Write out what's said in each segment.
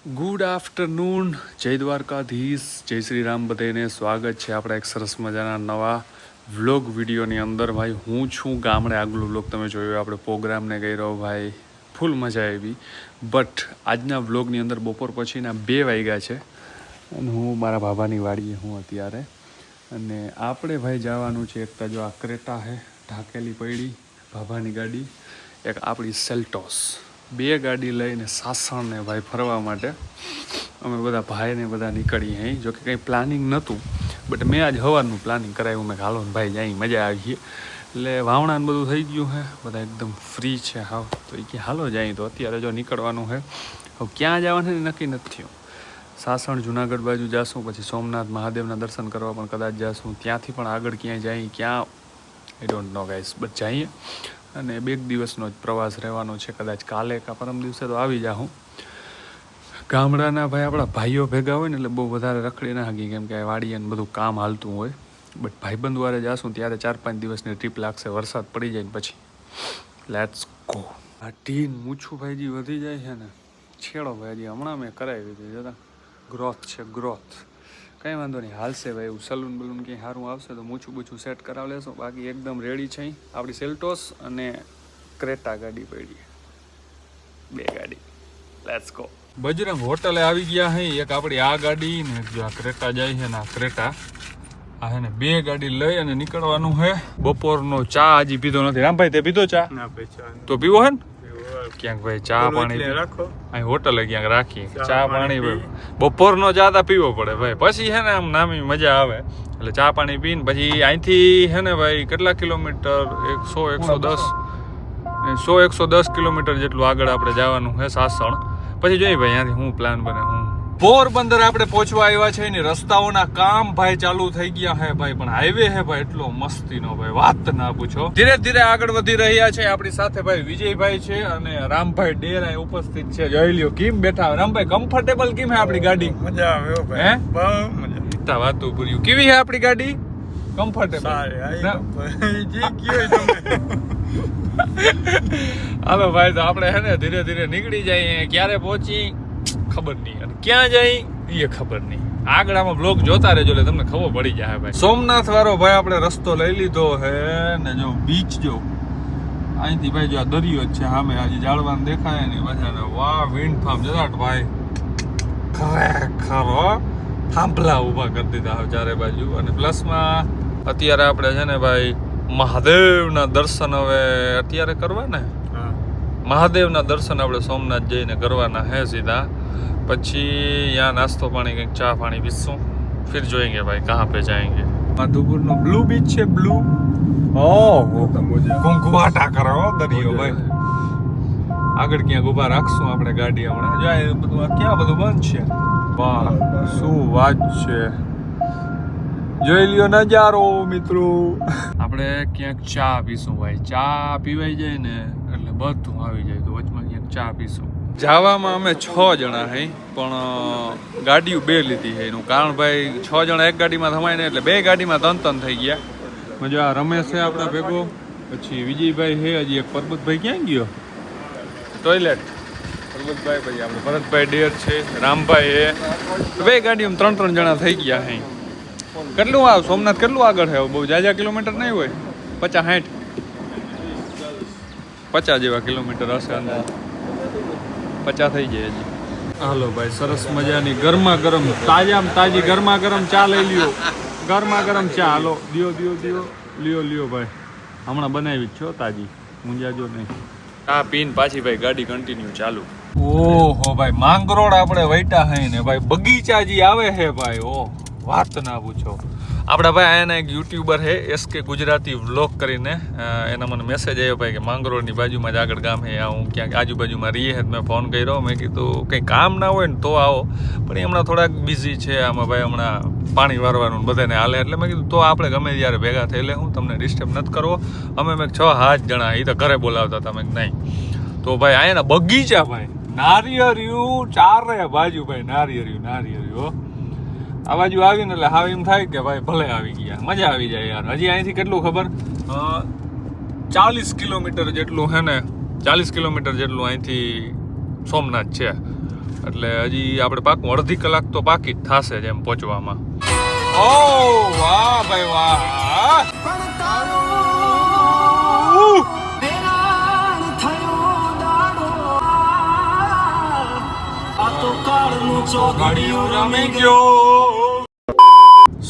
Good afternoon, જય દ્વારકાધીશ, જય શ્રી રામ. બધાને સ્વાગત છે આપણા એક સરસ મજાના નવા વ્લોગ વિડીયોની અંદર. ભાઈ હું છું ગામડે. આગલો વ્લોગ તમે જોયો, આપણે પ્રોગ્રામને કર્યો ભાઈ, ફૂલ મજા આવી. બટ આજના વ્લોગની અંદર બપોર પછીના 2 વાગ્યા છે અને હું મારા બાબાની વાડીએ હું અત્યારે. અને આપણે ભાઈ જવાનું છે એક તો જો આ ક્રેટા છે ઢાકેલી પડી, બાબાની ગાડી, એક આપણી સેલ્ટોસ. 2 ગાડી લઈને સાસણને ભાઈ ફરવા માટે અમે બધા ભાઈને બધા નીકળીએ અહીં. જો કે કંઈ પ્લાનિંગ નહોતું, બટ મેં આજ સવારનું પ્લાનિંગ કરાવ્યું. મેં હાલો ને ભાઈ જાય, મજા આવી. એટલે વાવણાને બધું થઈ ગયું છે, બધા એકદમ ફ્રી છે હાવ. તો એ કે હાલો જાય. તો અત્યારે જો નીકળવાનું છે. હવે ક્યાં જવાનું છે નક્કી નથી થયું. સાસણ જુનાગઢ બાજુ જાશું, પછી સોમનાથ મહાદેવના દર્શન કરવા પણ કદાચ જાશું. ત્યાંથી પણ આગળ ક્યાંય જાય, ક્યાં I don't know guys, but જઈએ. અને 2 દિવસનો જ પ્રવાસ રહેવાનો છે. કદાચ કાલે કે પરમ દિવસે તો આવી જાઉં. ગામડાના ભાઈ આપણા ભાઈઓ ભેગા હોય ને એટલે બહુ વધારે રખડી ના હાકી, કેમ કે વાડી અને બધું કામ હાલતું હોય. બટ ભાઈબંધ વારે જાશું ત્યારે 4-5 દિવસની ટ્રીપ લાગશે. વરસાદ પડી જાય ને પછી લેટ્સ ગો. આ ટીન મૂછું ભાઈજી વધી જાય છે ને, છેડો ભાઈજી હમણાં મેં કરાવી હતી. જતા ગ્રોથ છે, ગ્રોથ. કંઈ વાંધો નહીં, હાલશે ભાઈ. એવું સલૂન બલૂન ક્યાંય સારું આવશે તો મૂછું બૂછું સેટ કરાવી લેશું. બાકી એકદમ રેડી છે આપણી સેલ્ટોસ અને ક્રેટા ગાડી પડી, 2 ગાડી. Let's go. બજરંગ હોટલે આવી ગયા હે. એક આપણી આ ગાડી ને જો આ ક્રેટા જાય છે ને આ ક્રેટા આ હે ને 2 ગાડી લઈ અને નીકળવાનું છે. બપોરનો ચા હજી પીધો નથી. રામભાઈ તે પીધો ચા? ના ભાઈ, ચા તો પીવો હે ને ક્યાંક ભાઈ. ચા પાણી રાખો અહીં હોટલે ક્યાંક રાખી. ચા પાણી બપોરનો ચા તો પીવો પડે ભાઈ, પછી હે ને આમ નામી મજા આવે. એટલે ચા પાણી પીને પછી અહીંથી હે ને ભાઈ કેટલા કિલોમીટર, 100-110 કિલોમીટર જેટલું આગળ આપણે જવાનું છે સાસણ. પછી જોઈએ ભાઈ ત્યાંથી હું પ્લાન બને. હું પોરબંદર આપણે પહોંચવા આવ્યા છે ને રસ્તાઓના કામ ભાઈ ચાલુ થઈ ગયા હે ભાઈ. પણ હાઈવે હે ભાઈ એટલો મસ્તીનો ભાઈ, વાત ના પૂછો. ધીરે ધીરે આગળ વધી રહ્યા છે. આપણી સાથે ભાઈ વિજયભાઈ છે અને રામભાઈ ડેરા ઉપસ્થિત છે. જોઈ લ્યો કેમ બેઠા. રામભાઈ કમ્ફર્ટેબલ કેમ હે આપણી ગાડી? મજા આવે ભાઈ, હે બહુ મજા. ઇતા વાતો પૂર્યું. કેવી હે આપણી ગાડી? કમ્ફર્ટેબલ. હાલો ભાઈ, તો આપણે હે ને ધીરે ધીરે નીકળી જઈએ. ક્યારે પહોંચી ખબર નહીં અને ક્યાં જાય એ ખબર નહીં. આગળ આમાં બ્લોગ જોતા રહેજો એટલે તમને ખબર પડી જાય ભાઈ. સોમનાથ વાળો ભાઈ આપણે રસ્તો લઈ લીધો હે ને જો બીચ જો અહીંથી ભાઈ જો આ દરિયો જ છે સામે. હજી જાળવાન દેખાય નહીં પાછા. વાહ વિન્ડ ફાર્મ જરાટ ભાઈ, ખરેખર થાંભલા ઊભા કરી દીધા ચારે બાજુ. અને પ્લસમાં અત્યારે આપણે છે ને ભાઈ મહાદેવના દર્શન હવે અત્યારે કરવા ને. મહાદેવના દર્શન આપણે સોમનાથ જઈને કરવાના હે સીધા. પછી यहाँ नाश्तो पानी કંઈક ચા પાણી પીશું. फिर જોएंगे भाई कहाँ पे जाएंगे. માધુપુરનો બ્લુ બીચ છે. બ્લુ ઓહો ઘૂંઘવાટા કરો દરિયો ભાઈ. આગળ ક્યાંક ઊભા રાખશું આપણે ગાડી હમણાં. જાય બધું આ ક્યાં બધું બંધ છે. વાહ શું વાત છે. જોઈ લ્યો નજારો મિત્રો. આપણે ક્યાંક ચા પીશું ભાઈ. ચા પીવાઈ જાય ને એટલે બધું આવી જાય. તો વચમાં ક્યાંક ચા પીશું. જાવામાં અમે 6 જણા હે, પણ ગાડીઓ 2 લીધી છે. એનું કારણ ભાઈ 6 જણા એક ગાડીમાં થમાય ને એટલે 2 ગાડીમાં 3 થઈ ગયા. મજા. રમેશ છે આપણા ભેગો, પછી વિજયભાઈ છે, હજી એક પરબતભાઈ ક્યાં ગયો ટોયલેટ. પરબતભાઈ, પછી આપણે ભરતભાઈ ડેર છે, રામભાઈ છે. 2 ગાડીઓમાં 3 જણા થઈ ગયા હે. કેટલું આ સોમનાથ કેટલું આગળ છે? બહુ જાજા કિલોમીટર નહીં હોય, 50 જેવા કિલોમીટર હશે અંદર. 50 થઈ જાય હજી. હાલો ભાઈ, સરસ મજાની ગરમા ગરમ તાજામાં તાજી ગરમા ગરમ ચા લઈ લ્યો. ગરમા ગરમ ચા. હાલો લ્યો ભાઈ, હમણાં બનાવી જ છો તાજી, મુંજાજો નહીં. ચા પીને પાછી ભાઈ ગાડી કન્ટિન્યુ ચાલુ. ઓહો ભાઈ, માંગરોળ આપણે વૈટા હે ને ભાઈ, બગીચા જે આવે હે ભાઈ, ઓહ વાત ના પૂછો. આપણા ભાઈ આના એક યુટ્યુબર છે SK ગુજરાતી વ્લોગ કરીને, એના મને મેસેજ આવ્યો ભાઈ કે માંગરોળની બાજુમાં જ આગળ ગામ છે, હું ક્યાંક આજુબાજુમાં રહીએ છે. મેં ફોન કર્યો, મેં કીધું કંઈ કામ ના હોય ને તો આવો, પણ એ હમણાં થોડાક બિઝી છે આમાં ભાઈ. હમણાં પાણી વારવાનું બધાને હાલે એટલે મેં કીધું તો આપણે ગમે ત્યારે ભેગા થઈ લે, હું તમને ડિસ્ટર્બ નથી કરવો. અમે મેં 6-7 જણા, એ તો ઘરે બોલાવતા હતા. મેં નહીં તો ભાઈ અહીંયાના બગીચા ભાઈ, નારિયેળિયું ચારે બાજુ ભાઈ, નારિયેળિયું આ બાજુ આવીને એટલે હવે એમ થાય કે ભાઈ ભલે આવી ગયા, મજા આવી જાય યાર. હજી અહીંથી કેટલું ખબર, 40 કિલોમીટર જેટલું હે ને, 40 કિલોમીટર જેટલું અહીંથી સોમનાથ છે. એટલે હજી આપણે પાકું અડધી કલાક તો પાકી જ થશે જ એમ પહોંચવામાં. ઓ વાહ ભાઈ વાહ.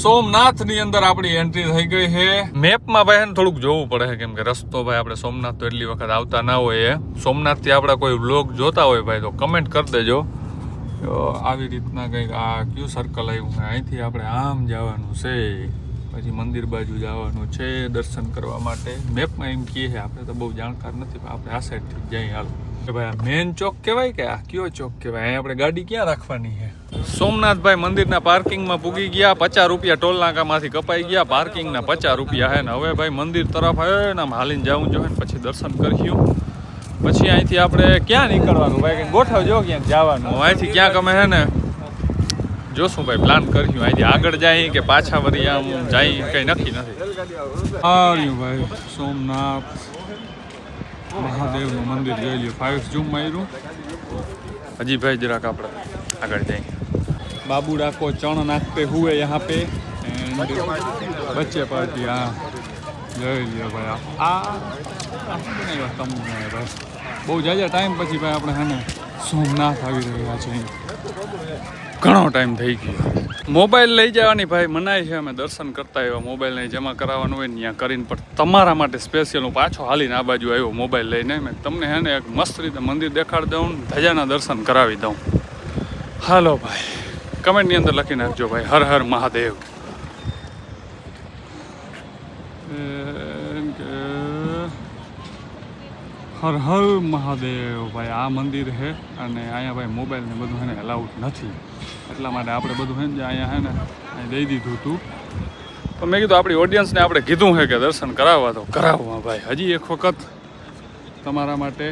સોમનાથ ની અંદર આપણી એન્ટ્રી થઈ ગઈ છે. મેપમાં ભાઈ થોડુંક જોવું પડે છે કેમ કે રસ્તો ભાઈ આપણે સોમનાથ તો એટલી વખત આવતા ના હોય. સોમનાથ થી આપડા કોઈ વ્લોગ જોતા હોય ભાઈ તો કમેન્ટ કરી દેજો. આવી રીતના કંઈક આ કયું સર્કલ આવ્યું છે, અહીંથી આપણે આમ જવાનું છે, પછી મંદિર બાજુ જવાનું છે દર્શન કરવા માટે. મેપમાં એમ કહે છે, આપણે તો બહુ જાણકાર નથી, આપણે આ સાઈડથી જઈએ. હાલ કે ભાઈ આ મેન ચોક કહેવાય કે આ કયો ચોક કહેવાય? અહીં આપણે ગાડી ક્યાં રાખવાની છે? સોમનાથભાઈ મંદિરના પાર્કિંગમાં પૂગી ગયા. 50 રૂપિયા ટોલ નાકામાંથી કપાઈ ગયા. પાર્કિંગના 50 રૂપિયા હે ને હવે ભાઈ મંદિર તરફ આવ્યો ને આમ હાલીને જવું જોઈએ ને પછી દર્શન કર્યું. પછી અહીંથી આપણે ક્યાં નીકળવાનું ભાઈ કંઈક ગોઠવજો ક્યાંક જવાનું. અહીંથી ક્યાંક અમે હે ને જોશું ભાઈ પ્લાન કર્યું. અહીંથી આગળ જાય કે પાછા વળી આમ જાય કંઈ નક્કી નથી. આવ્યું ભાઈ સોમનાથ મહાદેવનું મંદિર જોઈ લ્યો. 5 ઝૂમ માર્યું. હજી ભાઈ જરાક આપણે આગળ જઈએ. बाबू को चण नाचते हुए यहाँ पे एंड बच्चे पार्टी हाँ જોઈ લ્યો ભાઈ. આ ભાઈ બહુ જાજા ટાઈમ પછી ભાઈ આપણે હે ને સોમનાથ આવી રહ્યા છે. ઘણો ટાઈમ થઈ ગયો. મોબાઈલ લઈ જવાની ભાઈ મનાય છે. અમે દર્શન કરતા એવા મોબાઈલને જમા કરાવવાનું હોય ને ત્યાં કરીને, પણ તમારા માટે સ્પેશિયલ હું પાછો હાલીને આ બાજુ આવ્યો મોબાઈલ લઈને. મેં તમને હે ને એક મસ્ત રીતે મંદિર દેખાડી દઉં, ધજાના દર્શન કરાવી દઉં. હાલો ભાઈ કમેન્ટની અંદર લખી નાખજો ભાઈ હર હર મહાદેવ. હર હર મહાદેવ ભાઈ. આ મંદિર છે અને અહીંયા ભાઈ મોબાઈલ ને બધું એને અલાઉડ નથી, એટલા માટે આપણે બધું હે ને અહીંયા હે ને અહીં દઈ દીધું હતું. પણ મેં કીધું આપણી ઓડિયન્સને આપણે કીધું છે કે દર્શન કરાવવા તો કરાવવા ભાઈ. હજી એક વખત તમારા માટે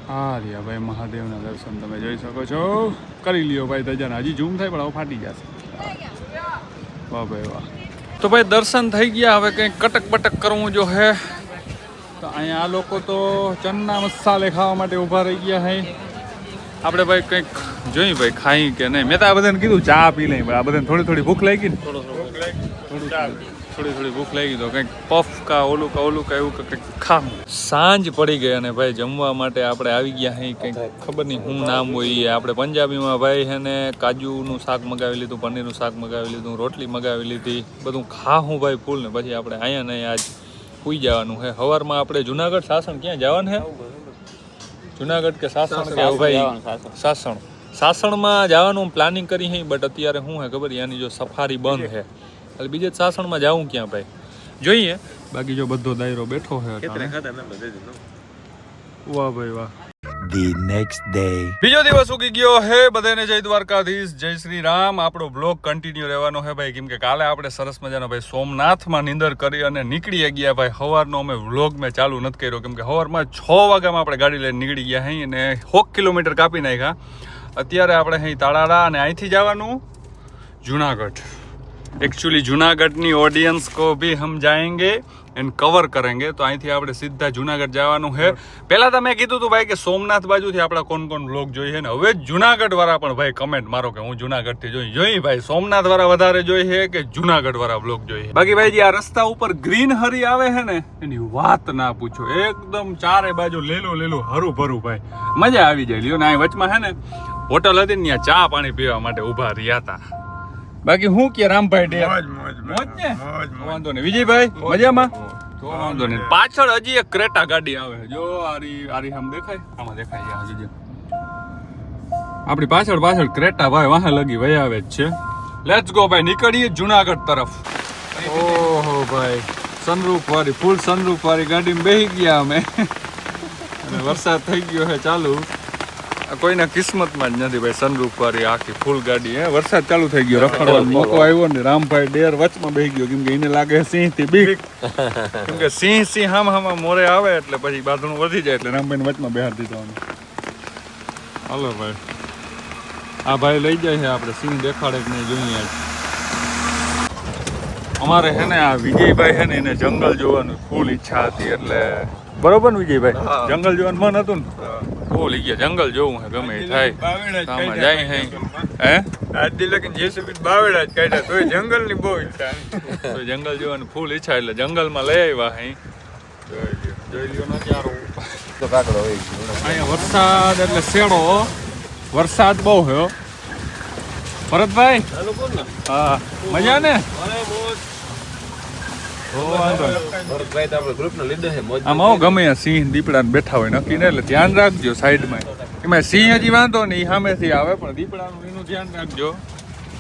હા રહ્યા ભાઈ મહાદેવના દર્શન તમે જોઈ શકો છો. કરી લ્યો ભાઈ તજાના. હજી ઝૂમ થાય પણ હવે ફાટી જશે. વાહ ભાઈ વાહ. તો ભાઈ દર્શન થઈ ગયા. હવે કંઈક કટક બટક કરવું જો હે તો અહીંયા આ લોકો તો ચના મસાલે ખાવા માટે ઊભા રહી ગયા હે. આપણે ભાઈ કંઈક જોઈ ભાઈ ખાઈ કે નહીં. મેં તો આ બધાને કીધું ચા પી લઈ, પણ આ બધાને થોડી થોડી ભૂખ લાગી ને, થોડી થોડી ભૂખ લાગી તો કંઈક પફ કા ઓલું કા એવું કંઈક ખાવું. સાંજ પડી ગઈ અને ભાઈ જમવા માટે આપણે આવી ગયા હે. કંઈક ખબર નહીં શું નામ હોય. આપણે પંજાબીમાં ભાઈ છે ને કાજુનું શાક મગાવી લીધું, પનીરનું શાક મગાવી લીધું, રોટલી મગાવી લીધી, બધું ખાવું ભાઈ ફૂલ ને પછી આપણે અહીંયા નહીં આજ સુઈ જવાનું છે. સવારમાં આપણે જુનાગઢ સાસણ ક્યાં જવાનું છે? જુનાગઢ કે સાસણ કે ભાઈ સાસણ. સાસણમાં જવાનું પ્લાનિંગ કરી છે, બટ અત્યારે શું છે ખબર, એની જો સફારી બંધ છે એટલે બીજે સાસણમાં જવું ક્યાં ભાઈ જોઈએ. બાકી જો બધો દાયરો બેઠો છે. વાહ ભાઈ વાહ. The next day. બીજો દિવસ ઉગી ગયો હે. બધાને જય દ્વારકાધીશ, જય શ્રી રામ. આપણો બ્લોગ કન્ટિન્યુ રહેવાનો છે ભાઈ, કેમ કે કાલે આપણે સરસ મજાનો ભાઈ સોમનાથમાં નીંદર કરી અને નીકળી ગયા ભાઈ. સવારનો અમે વ્લોગ મેં ચાલુ નથી કર્યો કેમ કે સવારમાં 6 વાગ્યામાં આપણે ગાડી લઈને નીકળી ગયા હઈ અને 100 કિલોમીટર કાપી નાખ્યા. અત્યારે આપણે અહીં તાળાળા અને અહીંથી જવાનું જુનાગઢ. एक्चुअली जूनागढ़ ऑडियंस को भी हम जाएंगे एंड कवर करेंगे. तो અહીંથી આપણે સીધા જુનાગઢ જવાનું છે. પહેલા તો મેં કીધું હતું ભાઈ કે સોમનાથ બાજુથી આપણા કોણ કોણ વ્લોગ જોઈએ ને. હવે જુનાગઢ વાળા પણ ભાઈ કમેન્ટ મારો કે હું જુનાગઢ થી જોઈ ભાઈ સોમનાથ વાળા વધારે જોઈએ કે જુનાગઢ વાળા વ્લોગ જોઈએ. બાકી ભાઈ જે આ રસ્તા ઉપર ગ્રીન હરી આવે છે ને એની વાત ના પૂછો. એકદમ ચારે બાજુ લેલું હરું ભરું ભાઈ મજા આવી જાય. લ્યો ને આ વચમાં છે ને હોટલ હતી ને ત્યાં ચા પાણી પીવા માટે ઊભા રહ્યા હતા. બાકી હું કે રામભાઈ ડેર મોજ ને વાંધો નહીં. વિજયભાઈ મજામાં? તો વાંધો નહીં. પાછળ હજી એક ક્રેટા ગાડી આવે જો આરી આમ દેખાય, આમાં દેખાય હજી આપણી પાછળ ક્રેટા ભાઈ વાહે લગી વહી આવે જ છે. લેટ્સ ગો ભાઈ નીકળીએ જુનાગઢ તરફ. ઓહો ભાઈ સનરૂફ વાળી ફૂલ સનરૂફ વાળી ગાડીમાં બેસી ગયા અમે અને વરસાદ થઈ ગયો છે ચાલુ. કોઈના કિસ્મતમાં જ નથી ભાઈ સનરૂફ વાળી આખી ફૂલ ગાડી. વરસાદ ચાલુ થઈ ગયો, રખડવાનો મોકો આવ્યો ને રામભાઈ ડેર વચમાં બેસી ગયો કેમ કે એને લાગે સિંહ થી બીક. કેમ કે સિંહ હામાં મોરે આવે એટલે પછી બાંધણું વધી જાય એટલે રામભાઈ વચમાં બેહાડી દીધો. હાલો ભાઈ આ ભાઈ લઈ જાય છે. આપણે સિંહ દેખાડે કે નહીં જોઈએ. અમારે છે ને આ વિજયભાઈ છે ને એને જંગલ જોવાની ફૂલ ઈચ્છા હતી એટલે બરોબર ને વિજયભાઈ? જંગલ જોવાનું મન હતું ને? બોલી ગયા જંગલ જોવું હે ગમે એ થાય આમાં જાય હે આજ દી લગીને જેસીબી બાવેડા જ કાઢ્યા તોય જંગલ ની બહુ ઈચ્છા તો જંગલ જોવાની ફૂલ ઈચ્છા એટલે જંગલમાં લઈ આવ્યા હે. જોઈ લ્યો નજારો. અહીંયા વરસાદ એટલે શેડો, વરસાદ બહુ હે ભરતભાઈ. હા મજા ને? આમાં ગમે સિંહ દીપડા બેઠા હોય નક્કી ને એટલે ધ્યાન રાખજો સાઈડમાં. એમાં સિંહ હજી વાંધો નહીં સામેથી આવે પણ દીપડાનું એનું ધ્યાન રાખજો,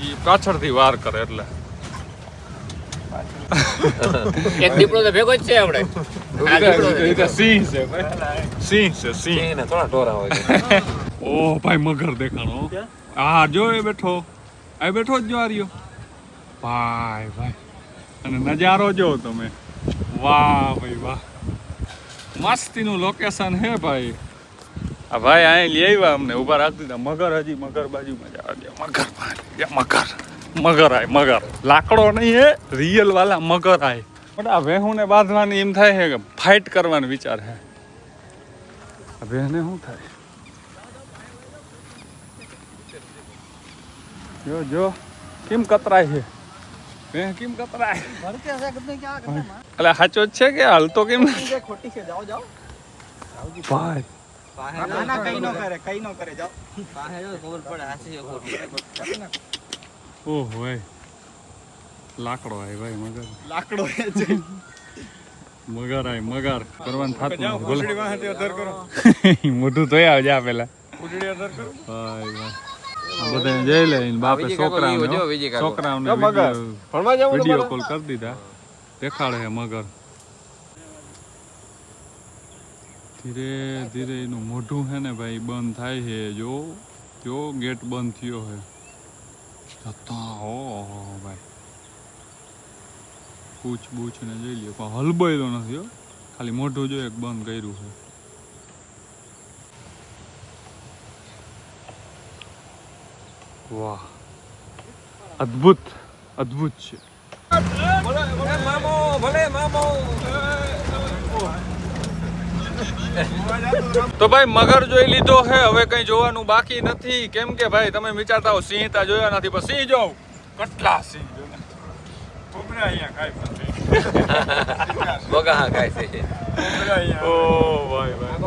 એ પાછળથી વાર કરે એટલે. એક દીપડો તો ભેગો જ છે આપણે. સિંહ છે સિંહ છે સિંહ. ઓહ ભાઈ મગર દેખાણો. હા જો એ બેઠો, આ બેઠો જ જો આ રહ્યો ભાઈ ભાઈ. અને નજારો જો તમે, વાહ ભાઈ વાહ, મસ્તીનું લોકેશન હે ભાઈ. આ ભાઈ અહીં લઈ આવ્યા અમને, ઉભા રાખી દીધા. મગર હજી મગર બાજુમાં જવા દે. મગર મગર મગર આય મગર, લાકડો નહીં હે, રિયલ વાલા મગર આય. પણ આ વેહુને બાંધવાની એમ થાય છે કે ફાઇટ કરવાનો વિચાર હે. આ વેહને શું થાય જો જો કેમ કતરાય છે વેહ, કેમ કતરાય. એટલે સાચો જ છે કે હાલતો કેમ ભાઈ? ઓહ ભાઈ લાકડો આય ભાઈ, મગર લાકડો મગર આય મગર કરવાનું થાતું મોઢું ધોઈ આવજે આ પેલા. ભાઈ ભાઈ બધા જઈ લે બાપે છોકરાઓને વિડીયો કોલ કરી દીધા, દેખાડે છે મગર. ધીરે ધીરે એનું મોઢું છે ને ભાઈ બંધ થાય છે. જો જો ગેટ બંધ થયો છે જતા. હો ભાઈ પૂછ બૂછ ને જોઈ લ્યો પણ હલબાયેલો નથી હો, ખાલી મોઢું જો એક બંધ કર્યું છે. વાહ અદ્ભુત અદ્ભુત છે. તો ભાઈ મગર જોઈ લીધો હે, હવે કઈ જોવાનું બાકી નથી. કેમ કે ભાઈ તમે વિચારતા હો સિંહ તા જોયા નથી, પણ સિંહ જોઉં કેટલા સિંહ ઓ ભાઈ ભાઈ.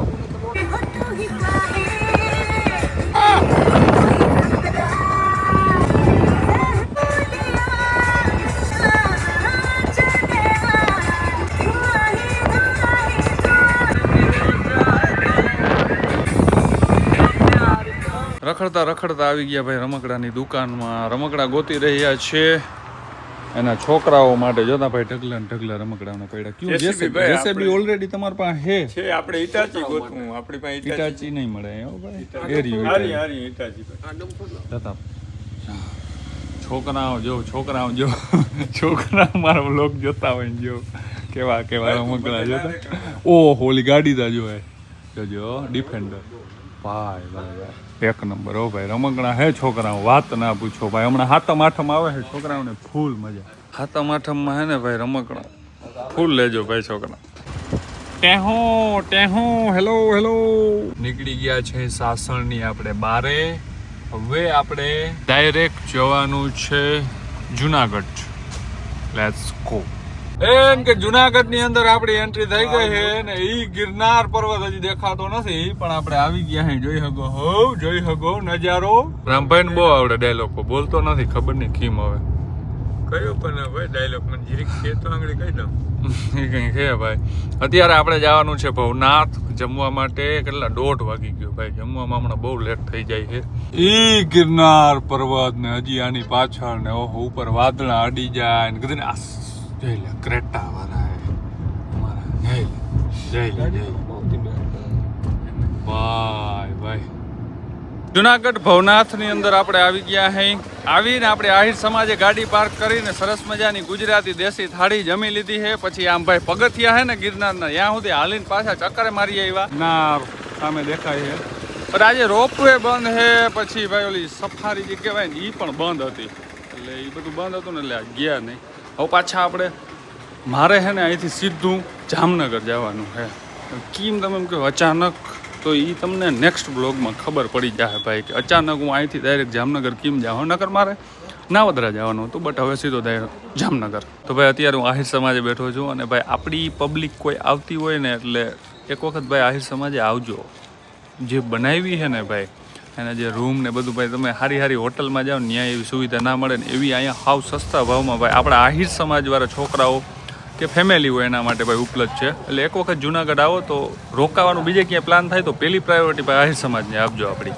રખડતા રખડતા આવી ગયા ભાઈ રમકડાની દુકાનમાં. રમકડા ગોતી રહ્યા છે એના છોકરાઓ માટે. જોતા ભાઈ ઢગલા ઢગલા રમકડાના પડ્યા. ક્યું જેસીબી ઓલરેડી તમારી પાસે છે. આપણે ઈટાચી ગોતવું, આપણી પાસે ઈટાચી નહીં મળે હો ભાઈ. છોકરાઓ જો છોકરાઓ જો છોકરા મારા વ્લોગ જોતા હોય ને જો કેવા કેવા રમકડા જોતા. ઓહ ઓલી ગાડી તા જો જોજો ડિફેન્ડર. ભાઈ ભાઈ ભાઈ એક નંબર હો ભાઈ. રમકડા હે છોકરાઓ વાત ના પૂછો ભાઈ. હમણાં હાતમ આઠમ આવે છે, છોકરાઓને ફૂલ મજા. હાતમ આઠમમાં હે ને ભાઈ રમકડા ફૂલ લેજો ભાઈ છોકરા. ટેહો ટેહો હેલો હેલો. નીકળી ગયા છે સાસણની આપણે બારે. હવે આપણે ડાયરેક્ટ જવાનું છે જુનાગઢ. Let's go. એમ કે જુનાગઢ ની અંદર આપણી એન્ટ્રી થઈ ગઈ છે ને ઈ ગિરનાર પર્વત હજી દેખાતો નથી પણ આપણે આવી ગયા હે. જોઈ શકો હો, જોઈ શકો નજારો. રામભાઈ ને બહુ આવડે ડાયલોગ, બોલતો નથી ખબર નહીં કેમ હવે કયો પણ ભાઈ ડાયલોગ મને જીરીક કે તો આંગળી કહી દઉં. એ કઈ છે ભાઈ. અત્યારે આપણે જવાનું છે ભવનાથ જમવા માટે. કેટલા 1:30 વાગી ગયો ભાઈ. જમવામાં હમણાં બહુ લેટ થઈ જાય છે. ઈ ગિરનાર પર્વત ને હજી આની પાછળ ને ઓહો ઉપર વાદળા અડી જાય ને કદી જય લે ક્રેટા વાળા અમારા જય લે ભાઈ ભાઈ. જુનાગઢ ભવનાથ ની અંદર આપણે આવી ગયા હે. આવીને આપણે આહિર સમાજે ગાડી પાર્ક કરીને સરસ મજાની ગુજરાતી દેશી થાળી જમી લીધી છે. પછી આમ ભાઈ પગથિયા હે ને ગિરનારના ત્યાં સુધી હાલીને પાછા ચક્કરે મારી આવ્યા. નાર સામે દેખાય છે પણ આજે રોપવે બંધ છે. પછી ભાઈ ઓલી સફારી જે કહેવાય ને એ પણ બંધ હતી એટલે એ બધું બંધ હતું ને એટલે ગયા નહીં. હવે પાછા આપણે મારે છે ને અહીંથી સીધું જામનગર જવાનું છે. કેમ તમે એમ કહો અચાનક, તો એ તમને નેક્સ્ટ બ્લોગમાં ખબર પડી જાય ભાઈ કે અચાનક હું અહીંથી ડાયરેક્ટ જામનગર કેમ જાઉં. નગર મારે નાવદરા જવાનું હતું, બટ હવે સીધો ડાયરેક્ટ જામનગર. તો ભાઈ અત્યારે હું આહિર સમાજે બેઠો છું, અને ભાઈ આપણી પબ્લિક કોઈ આવતી હોય ને એટલે એક વખત ભાઈ આહિર સમાજે આવજો. જે બનાવી છે ને ભાઈ એના જે રૂમ ને બધું, ભાઈ તમે સારી સારી હોટલમાં જાઓ ને ત્યાં એવી સુવિધા ના મળે ને એવી અહીંયા હાવ સસ્તા ભાવમાં ભાઈ આપણા આહિર સમાજવાળા છોકરાઓ કે ફેમિલી હોય એના માટે ભાઈ ઉપલબ્ધ છે. એટલે એક વખત જુનાગઢ આવો તો રોકાવાનું બીજે ક્યાંય પ્લાન થાય તો પહેલી પ્રાયોરિટી ભાઈ આહિર સમાજને આપજો આપણી.